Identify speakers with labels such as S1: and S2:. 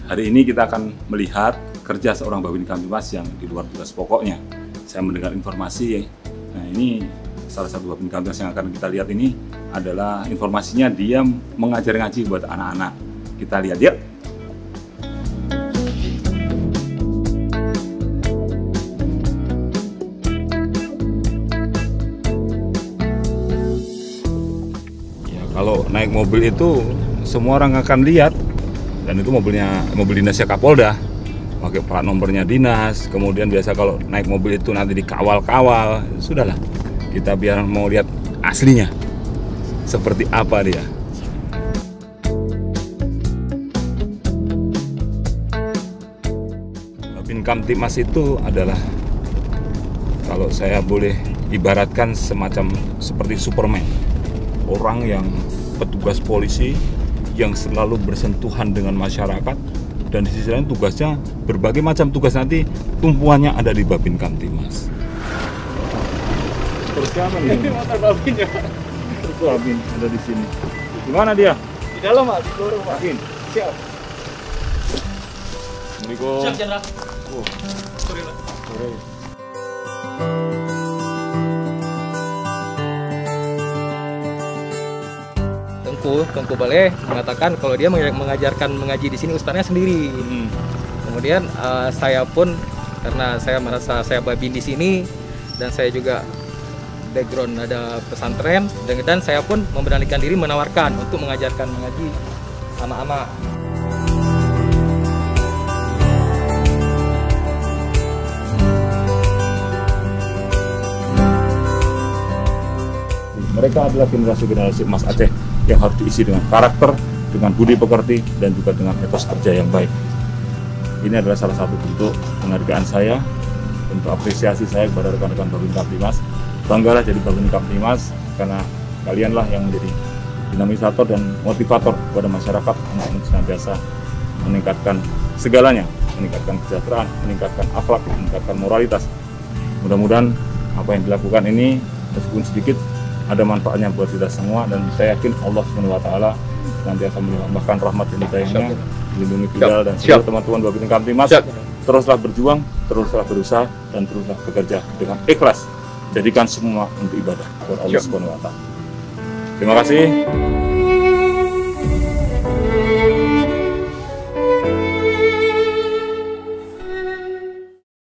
S1: Hari ini kita akan melihat kerja seorang Babin Kamtibmas yang di luar tugas pokoknya. Saya mendengar informasi, nah ini salah satu Babin Kamtibmas yang akan kita lihat ini adalah informasinya dia mengajar ngaji buat anak-anak. Kita lihat yuk. Kalau naik mobil itu semua orang akan lihat, dan itu mobil dinasnya Kapolda, pakai plat nomornya dinas. Kemudian biasa kalau naik mobil itu nanti dikawal-kawal. Sudahlah, kita biar mau lihat aslinya seperti apa dia. Babin Kamtibmas itu adalah, kalau saya boleh ibaratkan, semacam seperti Superman. Orang yang petugas polisi yang selalu bersentuhan dengan masyarakat, dan di sisi lain tugasnya berbagai macam tugas, nanti tumpuannya ada di Babin Kamtibmas. Terus siapa nih? Ini motor Babinnya. Terus Babin ada di sini. Di mana dia?
S2: Di dalam, Pak, di lorong, Pak.
S1: Babin.
S2: Siap.
S1: Assalamualaikum.
S2: Siap, Jenderal.
S1: Oh.
S2: Sore, Pak.
S1: Sore.
S2: Tengku Baleh mengatakan kalau dia mengajarkan mengaji di sini ustaznya sendiri. Kemudian saya pun, karena saya merasa saya babin di sini dan saya juga background ada pesantren, dan saya pun memberanikan diri menawarkan untuk mengajarkan mengaji anak-anak.
S1: Mereka adalah generasi emas Aceh yang harus diisi dengan karakter, dengan budi pekerti, dan juga dengan etos kerja yang baik. Ini adalah salah satu bentuk penghargaan saya, bentuk apresiasi saya kepada rekan-rekan Babin Kamtibmas. Banggalah jadi Babin Kamtibmas, karena kalianlah yang menjadi dinamisator dan motivator kepada masyarakat untuk senantiasa meningkatkan segalanya, meningkatkan kesejahteraan, meningkatkan akhlak, meningkatkan moralitas. Mudah-mudahan apa yang dilakukan ini, meskipun sedikit, ada manfaatnya buat kita semua, dan saya yakin Allah SWT nanti akan menambahkan rahmat dan hidayahnya, melindungi kita dan seluruh teman-teman Babin Kamtibmas. Teruslah berjuang, teruslah berusaha, dan teruslah bekerja dengan ikhlas. Jadikan semua untuk ibadah kepada Allah SWT. Terima kasih.